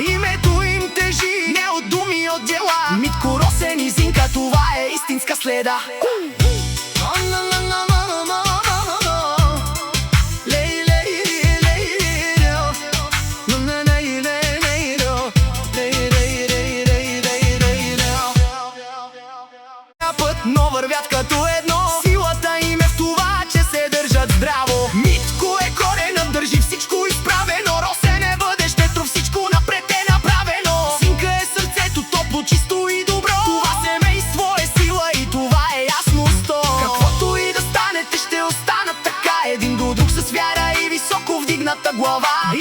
Името им тежи не от думи, от дела. Митко, Росен и Зинка, това е истинска следа. Но вървят като едно. Силата им е в това, че се държат здраво. Митко е коренът, държи всичко изправено. Росен е бъдещето, всичко напред е направено. Зинка е сърцето, топло, чисто и добро. Това семейство е сила и това е ясно сто. Каквото и да станете, ще останат така, един до друг с вяра и високо вдигната глава.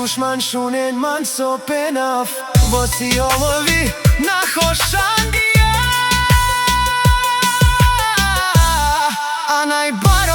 dușman și un enman s-o penaf Vosi omovi na hoșandia Anai bai